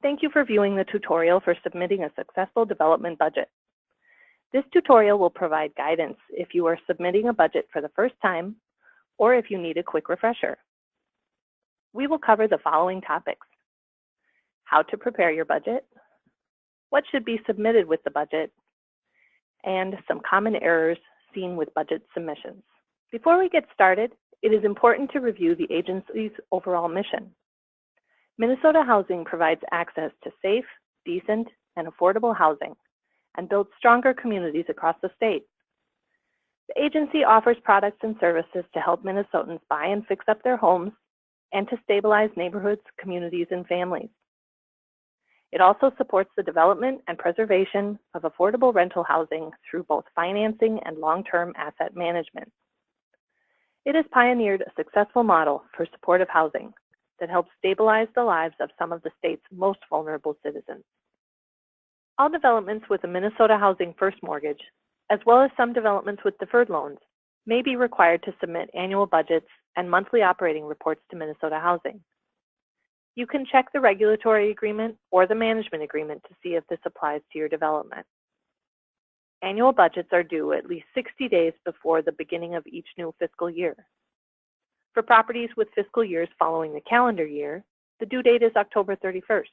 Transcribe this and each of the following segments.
Thank you for viewing the tutorial for submitting a successful development budget. This tutorial will provide guidance if you are submitting a budget for the first time or if you need a quick refresher. We will cover the following topics: how to prepare your budget, what should be submitted with the budget, and some common errors seen with budget submissions. Before we get started, it is important to review the agency's overall mission. Minnesota Housing provides access to safe, decent, and affordable housing and builds stronger communities across the state. The agency offers products and services to help Minnesotans buy and fix up their homes and to stabilize neighborhoods, communities, and families. It also supports the development and preservation of affordable rental housing through both financing and long-term asset management. It has pioneered a successful model for supportive housing that helps stabilize the lives of some of the state's most vulnerable citizens. All developments with a Minnesota Housing First mortgage, as well as some developments with deferred loans, may be required to submit annual budgets and monthly operating reports to Minnesota Housing. You can check the regulatory agreement or the management agreement to see if this applies to your development. Annual budgets are due at least 60 days before the beginning of each new fiscal year. For properties with fiscal years following the calendar year, the due date is October 31st.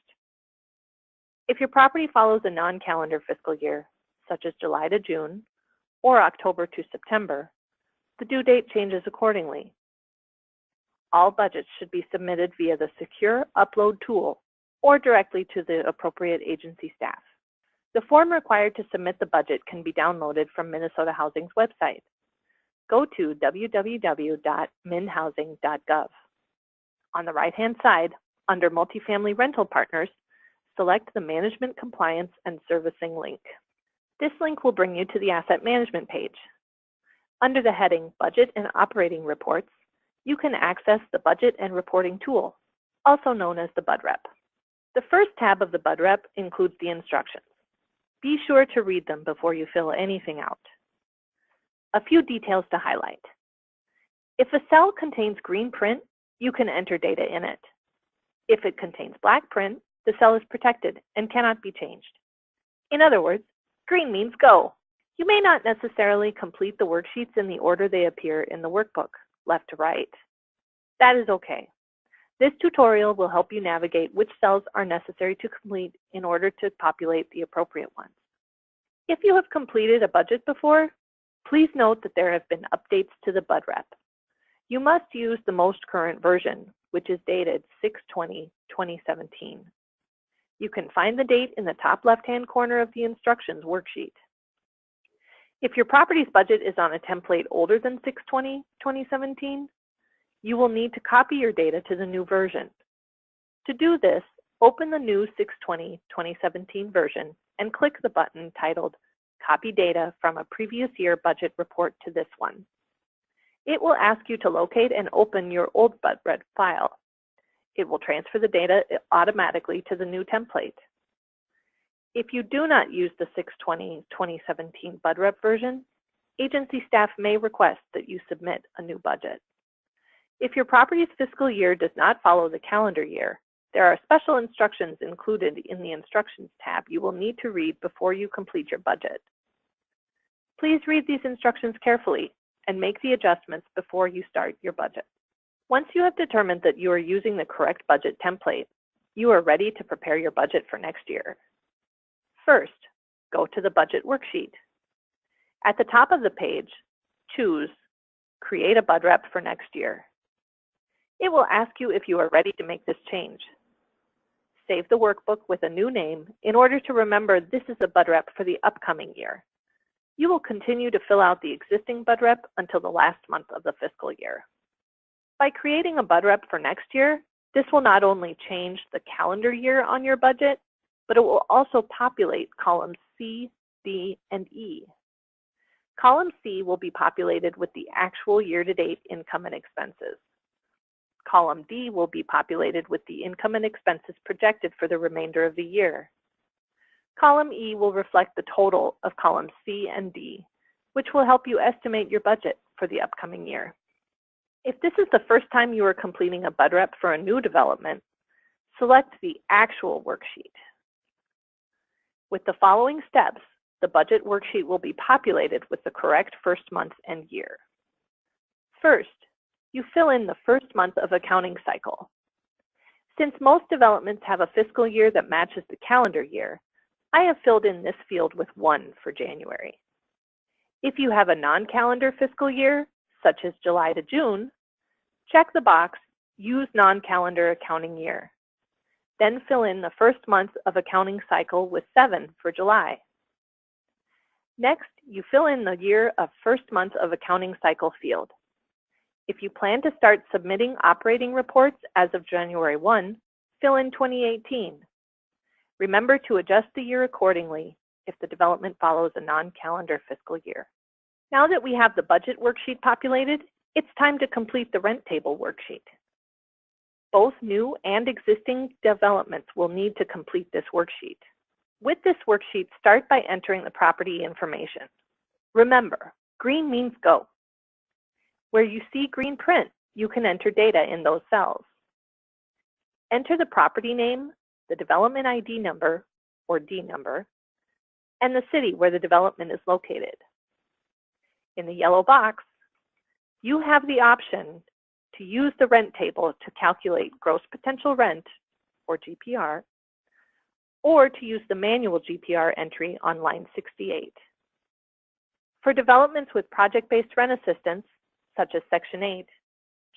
If your property follows a non-calendar fiscal year, such as July to June or October to September, the due date changes accordingly. All budgets should be submitted via the secure upload tool or directly to the appropriate agency staff. The form required to submit the budget can be downloaded from Minnesota Housing's website. Go to www.minhousing.gov. On the right-hand side, under Multifamily Rental Partners, select the Management Compliance and Servicing link. This link will bring you to the Asset Management page. Under the heading Budget and Operating Reports, you can access the Budget and Reporting tool, also known as the BudRep. The first tab of the BudRep includes the instructions. Be sure to read them before you fill anything out. A few details to highlight. If a cell contains green print, you can enter data in it. If it contains black print, the cell is protected and cannot be changed. In other words, green means go. You may not necessarily complete the worksheets in the order they appear in the workbook, left to right. That is okay. This tutorial will help you navigate which cells are necessary to complete in order to populate the appropriate ones. If you have completed a budget before, please note that there have been updates to the BudRep. You must use the most current version, which is dated 6/20/2017. You can find the date in the top left-hand corner of the instructions worksheet. If your property's budget is on a template older than 6/20/2017, you will need to copy your data to the new version. To do this, open the new 6/20/2017 version and click the button titled Copy Data from a Previous Year Budget Report to this one. It will ask you to locate and open your old BudRep file. It will transfer the data automatically to the new template. If you do not use the 6/20/2017 BudRep version, agency staff may request that you submit a new budget. If your property's fiscal year does not follow the calendar year, there are special instructions included in the Instructions tab you will need to read before you complete your budget. Please read these instructions carefully and make the adjustments before you start your budget. Once you have determined that you are using the correct budget template, you are ready to prepare your budget for next year. First, go to the budget worksheet. At the top of the page, choose Create a BudRep for next year. It will ask you if you are ready to make this change. Save the workbook with a new name in order to remember this is a BudRep for the upcoming year. You will continue to fill out the existing BudRep until the last month of the fiscal year. By creating a BudRep for next year, this will not only change the calendar year on your budget, but it will also populate columns C, D, and E. Column C will be populated with the actual year-to-date income and expenses. Column D will be populated with the income and expenses projected for the remainder of the year. Column E will reflect the total of columns C and D, which will help you estimate your budget for the upcoming year. If this is the first time you are completing a BudRep for a new development, select the actual worksheet. With the following steps, the budget worksheet will be populated with the correct first month and year. First, you fill in the first month of accounting cycle. Since most developments have a fiscal year that matches the calendar year, I have filled in this field with 1 for January. If you have a non-calendar fiscal year, such as July to June, check the box Use Non-Calendar Accounting Year. Then fill in the first month of accounting cycle with 7 for July. Next, you fill in the year of first month of accounting cycle field. If you plan to start submitting operating reports as of January 1, fill in 2018. Remember to adjust the year accordingly if the development follows a non-calendar fiscal year. Now that we have the budget worksheet populated, it's time to complete the rent table worksheet. Both new and existing developments will need to complete this worksheet. With this worksheet, start by entering the property information. Remember, green means go. Where you see green print, you can enter data in those cells. Enter the property name, the development ID number, or D number, and the city where the development is located. In the yellow box, you have the option to use the rent table to calculate gross potential rent, or GPR, or to use the manual GPR entry on line 68. For developments with project-based rent assistance, such as Section 8,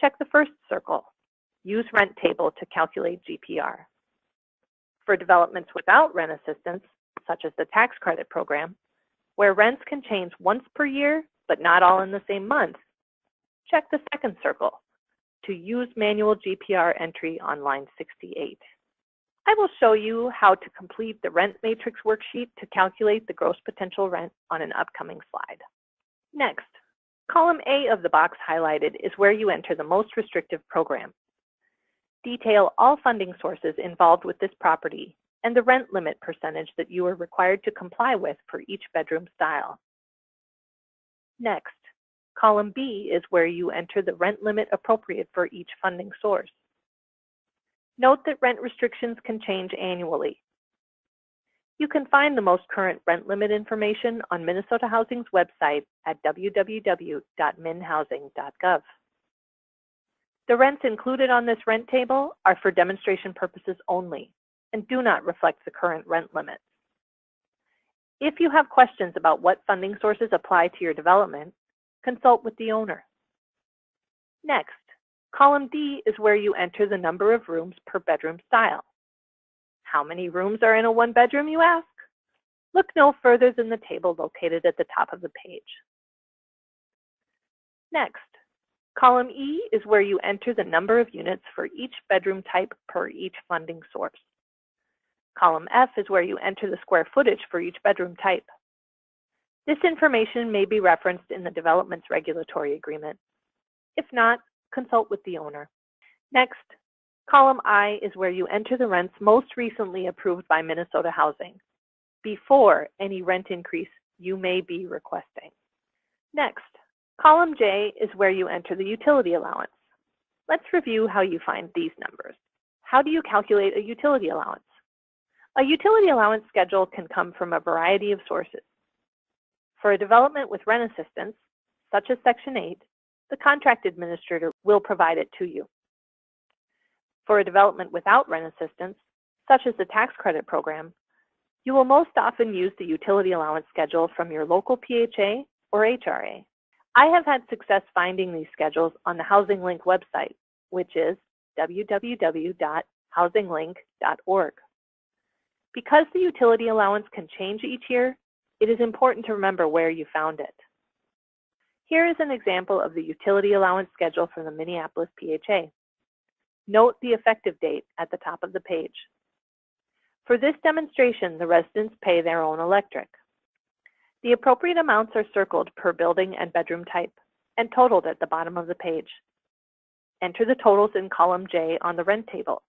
check the first circle, use rent table to calculate GPR. For developments without rent assistance, such as the tax credit program, where rents can change once per year, but not all in the same month, check the second circle to use manual GPR entry on line 68. I will show you how to complete the rent matrix worksheet to calculate the gross potential rent on an upcoming slide. Next, column A of the box highlighted is where you enter the most restrictive program. Detail all funding sources involved with this property and the rent limit percentage that you are required to comply with for each bedroom style. Next, column B is where you enter the rent limit appropriate for each funding source. Note that rent restrictions can change annually. You can find the most current rent limit information on Minnesota Housing's website at www.minhousing.gov. The rents included on this rent table are for demonstration purposes only and do not reflect the current rent limits. If you have questions about what funding sources apply to your development, consult with the owner. Next, column D is where you enter the number of rooms per bedroom style. How many rooms are in a one-bedroom, you ask? Look no further than the table located at the top of the page. Next, column E is where you enter the number of units for each bedroom type per each funding source. Column F is where you enter the square footage for each bedroom type. This information may be referenced in the development's regulatory agreement. If not, consult with the owner. Next, column I is where you enter the rents most recently approved by Minnesota Housing, before any rent increase you may be requesting. Next, column J is where you enter the utility allowance. Let's review how you find these numbers. How do you calculate a utility allowance? A utility allowance schedule can come from a variety of sources. For a development with rent assistance, such as Section 8, the contract administrator will provide it to you. For a development without rent assistance, such as the tax credit program, you will most often use the utility allowance schedule from your local PHA or HRA. I have had success finding these schedules on the Housing Link website, which is www.housinglink.org. Because the utility allowance can change each year, it is important to remember where you found it. Here is an example of the utility allowance schedule from the Minneapolis PHA. Note the effective date at the top of the page. For this demonstration, the residents pay their own electric. The appropriate amounts are circled per building and bedroom type and totaled at the bottom of the page. Enter the totals in column J on the rent table.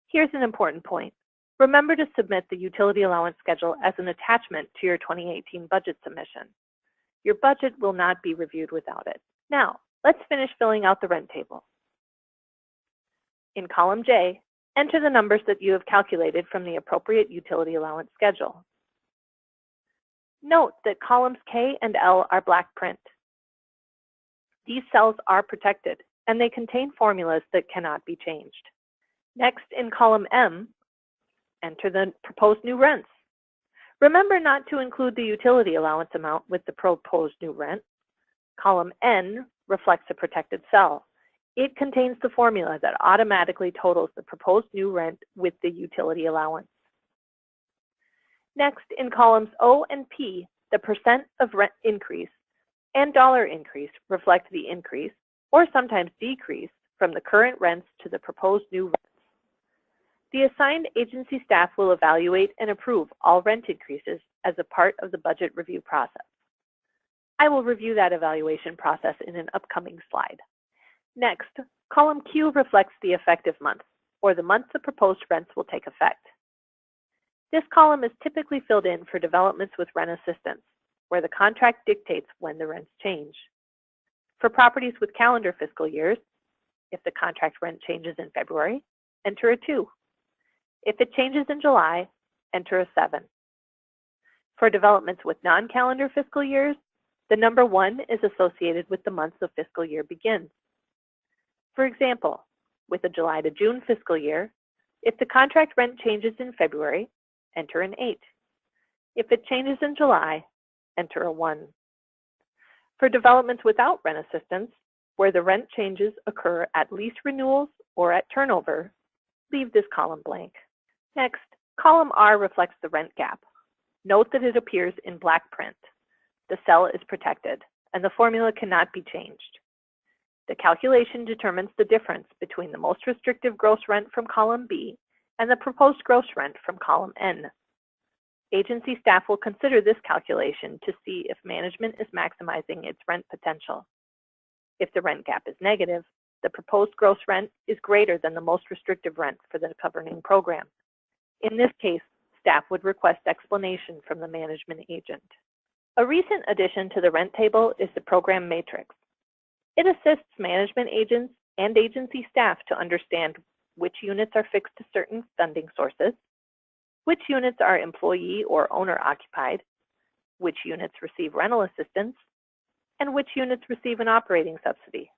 Here's an important point. Remember to submit the utility allowance schedule as an attachment to your 2018 budget submission. Your budget will not be reviewed without it. Now, let's finish filling out the rent table. In column J, Enter the numbers that you have calculated from the appropriate utility allowance schedule. Note that columns K and L are black print. These cells are protected, and they contain formulas that cannot be changed. Next, in column M, enter the proposed new rents. Remember not to include the utility allowance amount with the proposed new rent. Column N reflects a protected cell. It contains the formula that automatically totals the proposed new rent with the utility allowance. Next, in columns O and P, the percent of rent increase and dollar increase reflect the increase, or sometimes decrease, from the current rents to the proposed new rents. The assigned agency staff will evaluate and approve all rent increases as a part of the budget review process. I will review that evaluation process in an upcoming slide. Next, column Q reflects the effective month, or the month the proposed rents will take effect. This column is typically filled in for developments with rent assistance, where the contract dictates when the rents change. For properties with calendar fiscal years, if the contract rent changes in February, enter a 2. If it changes in July, enter a 7. For developments with non-calendar fiscal years, the number 1 is associated with the month the fiscal year begins. For example, with a July to June fiscal year, if the contract rent changes in February, enter an 8. If it changes in July, enter a 1. For developments without rent assistance, where the rent changes occur at lease renewals or at turnover, leave this column blank. Next, column R reflects the rent gap. Note that it appears in black print. The cell is protected, and the formula cannot be changed. The calculation determines the difference between the most restrictive gross rent from column B and the proposed gross rent from column N. Agency staff will consider this calculation to see if management is maximizing its rent potential. If the rent gap is negative, the proposed gross rent is greater than the most restrictive rent for the governing program. In this case, staff would request explanation from the management agent. A recent addition to the rent table is the program matrix. It assists management agents and agency staff to understand which units are fixed to certain funding sources, which units are employee or owner occupied, which units receive rental assistance, and which units receive an operating subsidy.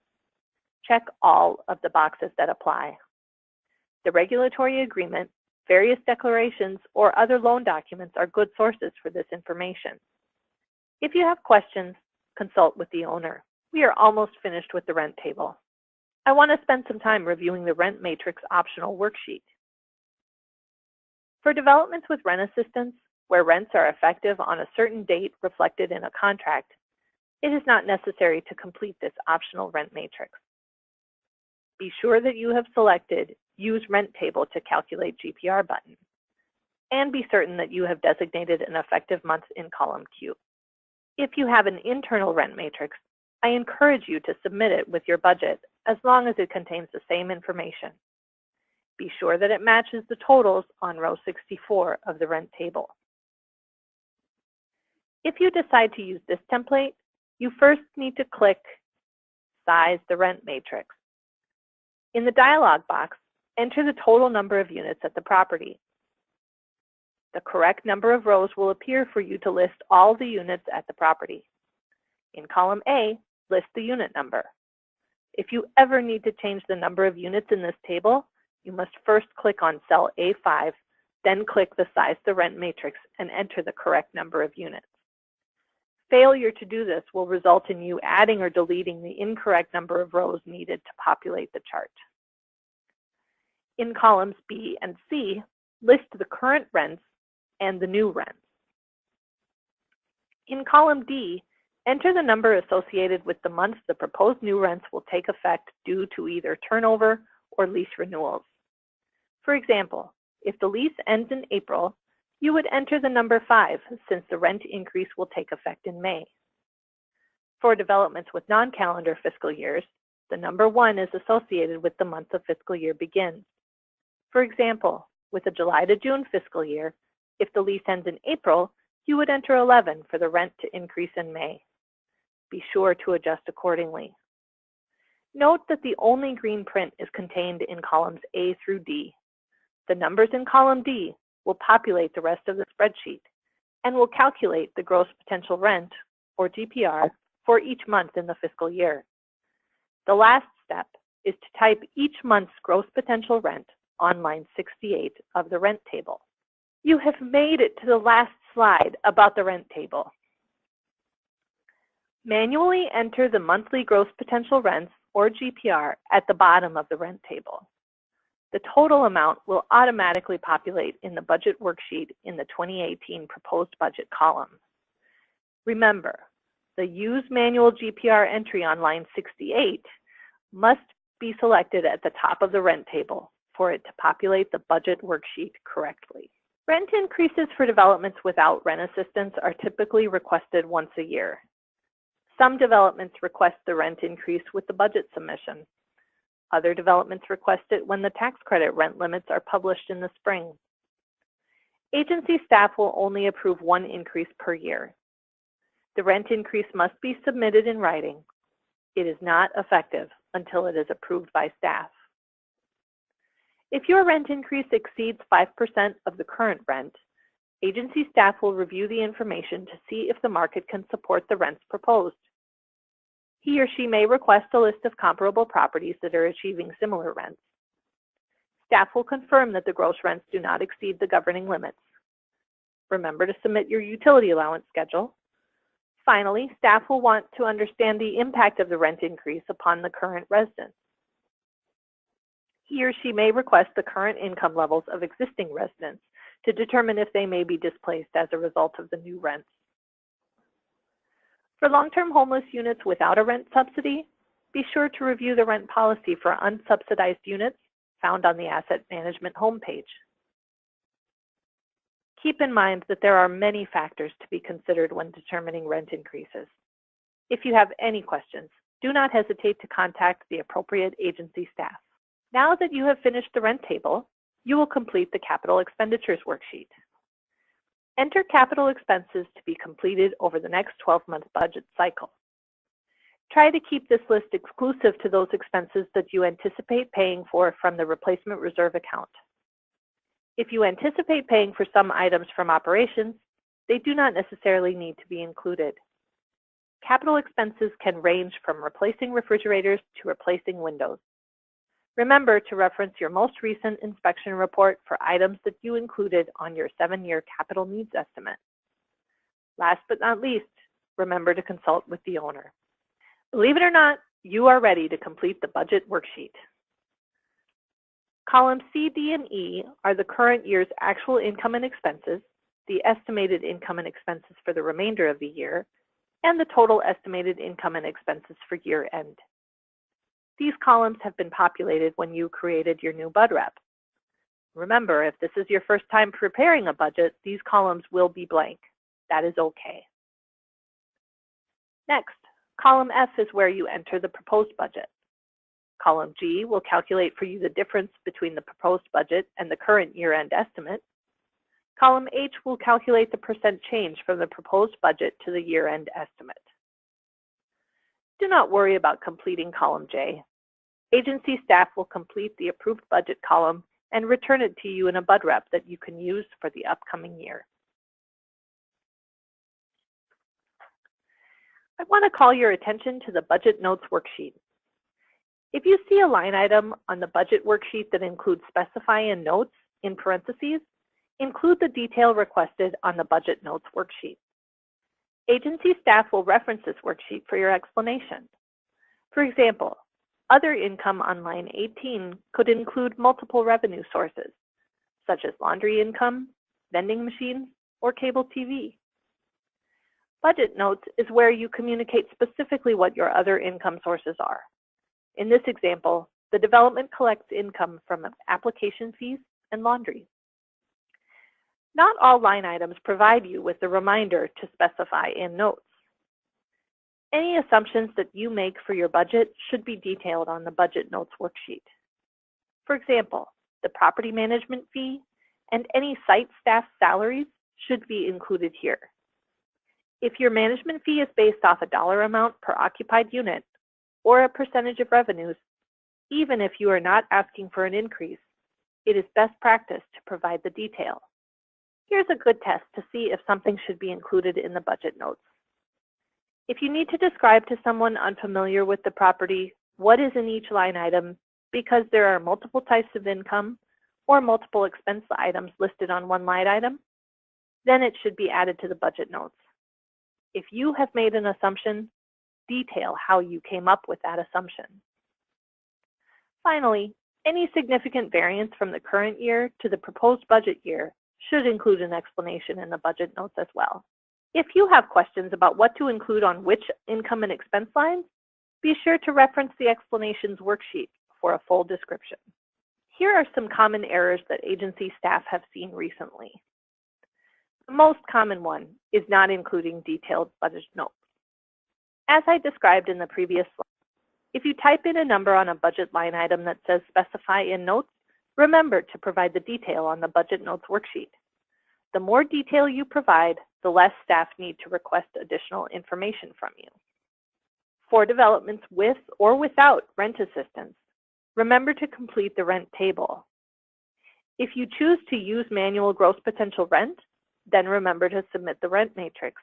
Check all of the boxes that apply. The regulatory agreement, various declarations, or other loan documents are good sources for this information. If you have questions, consult with the owner. We are almost finished with the rent table. I want to spend some time reviewing the rent matrix optional worksheet. For developments with rent assistance, where rents are effective on a certain date reflected in a contract, it is not necessary to complete this optional rent matrix. Be sure that you have selected Use Rent Table to Calculate GPR button, and be certain that you have designated an effective month in column Q. If you have an internal rent matrix, I encourage you to submit it with your budget as long as it contains the same information. Be sure that it matches the totals on row 64 of the rent table. If you decide to use this template, you first need to click Size the Rent Matrix. In the dialog box, enter the total number of units at the property. The correct number of rows will appear for you to list all the units at the property. In column A, list the unit number. If you ever need to change the number of units in this table, you must first click on cell A5, then click the Size the Rent Matrix and enter the correct number of units. Failure to do this will result in you adding or deleting the incorrect number of rows needed to populate the chart. In columns B and C, list the current rents and the new rents. In column D, enter the number associated with the months the proposed new rents will take effect due to either turnover or lease renewals. For example, if the lease ends in April, you would enter the number 5 since the rent increase will take effect in May. For developments with non-calendar fiscal years, the number 1 is associated with the month the fiscal year begins. For example, with a July to June fiscal year, if the lease ends in April, you would enter 11 for the rent to increase in May. Be sure to adjust accordingly. Note that the only green print is contained in columns A through D. The numbers in column D will populate the rest of the spreadsheet and will calculate the gross potential rent, or GPR, for each month in the fiscal year. The last step is to type each month's gross potential rent on line 68 of the rent table. You have made it to the last slide about the rent table. Manually enter the monthly gross potential rents, or GPR, at the bottom of the rent table. The total amount will automatically populate in the budget worksheet in the 2018 proposed budget column. Remember, the Use Manual GPR entry on line 68 must be selected at the top of the rent table for it to populate the budget worksheet correctly. Rent increases for developments without rent assistance are typically requested once a year. Some developments request the rent increase with the budget submission. Other developments request it when the tax credit rent limits are published in the spring. Agency staff will only approve one increase per year. The rent increase must be submitted in writing. It is not effective until it is approved by staff. If your rent increase exceeds 5% of the current rent, agency staff will review the information to see if the market can support the rents proposed. He or she may request a list of comparable properties that are achieving similar rents. Staff will confirm that the gross rents do not exceed the governing limits. Remember to submit your utility allowance schedule. Finally, staff will want to understand the impact of the rent increase upon the current residents. He or she may request the current income levels of existing residents to determine if they may be displaced as a result of the new rents. For long-term homeless units without a rent subsidy, be sure to review the rent policy for unsubsidized units found on the Asset Management homepage. Keep in mind that there are many factors to be considered when determining rent increases. If you have any questions, do not hesitate to contact the appropriate agency staff. Now that you have finished the rent table, you will complete the capital expenditures worksheet. Enter capital expenses to be completed over the next 12-month budget cycle. Try to keep this list exclusive to those expenses that you anticipate paying for from the replacement reserve account. If you anticipate paying for some items from operations, they do not necessarily need to be included. Capital expenses can range from replacing refrigerators to replacing windows. Remember to reference your most recent inspection report for items that you included on your 7-year capital needs estimate. Last but not least, remember to consult with the owner. Believe it or not, you are ready to complete the budget worksheet. Columns C, D, and E are the current year's actual income and expenses, the estimated income and expenses for the remainder of the year, and the total estimated income and expenses for year end. These columns have been populated when you created your new BUD-REP. Remember, if this is your first time preparing a budget, these columns will be blank. That is okay. Next, column F is where you enter the proposed budget. Column G will calculate for you the difference between the proposed budget and the current year-end estimate. Column H will calculate the percent change from the proposed budget to the year-end estimate. Do not worry about completing column J. Agency staff will complete the approved budget column and return it to you in a BUD-REP that you can use for the upcoming year. I want to call your attention to the Budget Notes worksheet. If you see a line item on the budget worksheet that includes specify and notes in parentheses, include the detail requested on the Budget Notes worksheet. Agency staff will reference this worksheet for your explanation. For example, other income on line 18 could include multiple revenue sources, such as laundry income, vending machines, or cable TV. Budget Notes is where you communicate specifically what your other income sources are. In this example, the development collects income from application fees and laundry. Not all line items provide you with the reminder to specify in notes. Any assumptions that you make for your budget should be detailed on the Budget Notes worksheet. For example, the property management fee and any site staff salaries should be included here. If your management fee is based off a dollar amount per occupied unit or a percentage of revenues, even if you are not asking for an increase, it is best practice to provide the detail. Here's a good test to see if something should be included in the budget notes. If you need to describe to someone unfamiliar with the property what is in each line item because there are multiple types of income or multiple expense items listed on one line item, then it should be added to the budget notes. If you have made an assumption, detail how you came up with that assumption. Finally, any significant variance from the current year to the proposed budget year should include an explanation in the budget notes as well. If you have questions about what to include on which income and expense lines, be sure to reference the explanations worksheet for a full description. Here are some common errors that agency staff have seen recently. The most common one is not including detailed budget notes. As I described in the previous slide, if you type in a number on a budget line item that says specify in notes, remember to provide the detail on the budget notes worksheet. The more detail you provide, the less staff need to request additional information from you. For developments with or without rent assistance, remember to complete the rent table. If you choose to use manual gross potential rent, then remember to submit the rent matrix.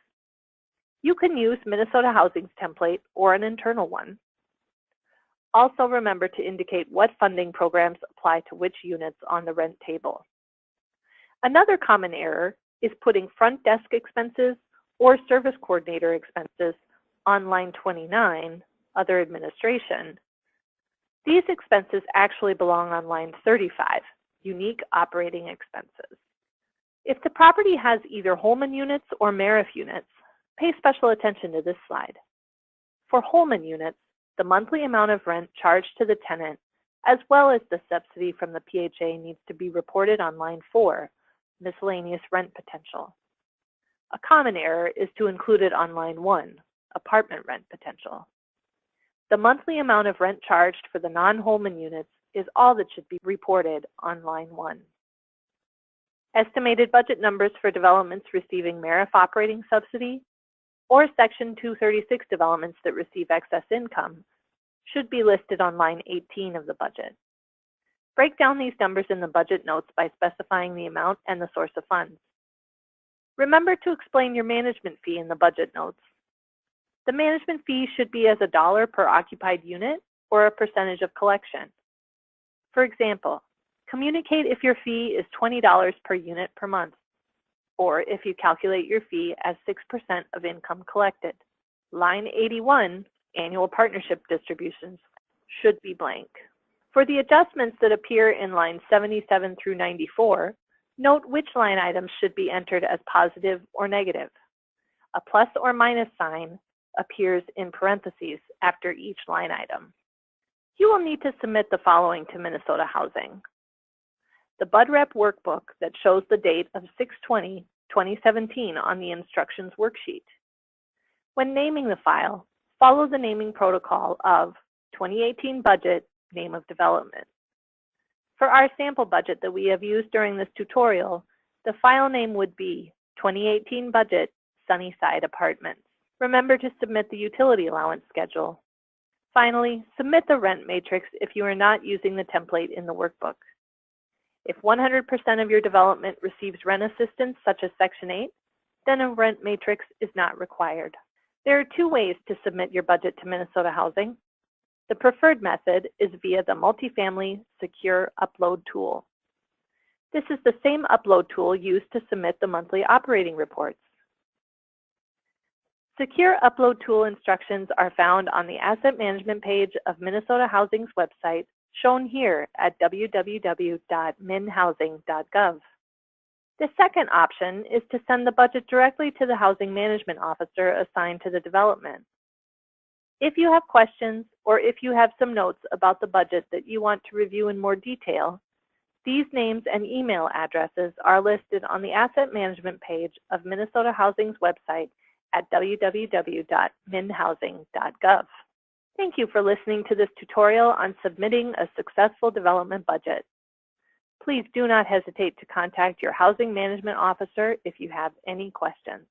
You can use Minnesota Housing's template or an internal one. Also remember to indicate what funding programs apply to which units on the rent table. Another common error is putting front desk expenses or service coordinator expenses on line 29, other administration. These expenses actually belong on line 35, unique operating expenses. If the property has either Holman units or Marif units, pay special attention to this slide. For Holman units, the monthly amount of rent charged to the tenant, as well as the subsidy from the PHA, needs to be reported on line 4, miscellaneous rent potential. A common error is to include it on line 1, apartment rent potential. The monthly amount of rent charged for the non-Holman units is all that should be reported on line 1. Estimated budget numbers for developments receiving Marif operating subsidy or Section 236 developments that receive excess income should be listed on line 18 of the budget. Break down these numbers in the budget notes by specifying the amount and the source of funds. Remember to explain your management fee in the budget notes. The management fee should be as $1 per occupied unit or a percentage of collection. For example, communicate if your fee is $20 per unit per month, or if you calculate your fee as 6% of income collected. Line 81, annual partnership distributions, should be blank. For the adjustments that appear in lines 77 through 94, note which line items should be entered as positive or negative. A plus or minus sign appears in parentheses after each line item. You will need to submit the following to Minnesota Housing: the BUD-REP workbook that shows the date of 6/20/2017 on the instructions worksheet. When naming the file, follow the naming protocol of 2018 budget, name of development. For our sample budget that we have used during this tutorial, the file name would be 2018 budget, Sunnyside Apartments. Remember to submit the utility allowance schedule. Finally, submit the rent matrix if you are not using the template in the workbook. If 100% of your development receives rent assistance, such as Section 8, then a rent matrix is not required. There are two ways to submit your budget to Minnesota Housing. The preferred method is via the Multifamily Secure Upload tool. This is the same upload tool used to submit the monthly operating reports. Secure Upload tool instructions are found on the Asset Management page of Minnesota Housing's website, shown here at www.minhousing.gov. The second option is to send the budget directly to the Housing Management Officer assigned to the development. If you have questions or if you have some notes about the budget that you want to review in more detail, these names and email addresses are listed on the Asset Management page of Minnesota Housing's website at www.minhousing.gov. Thank you for listening to this tutorial on submitting a successful development budget. Please do not hesitate to contact your Housing Management Officer if you have any questions.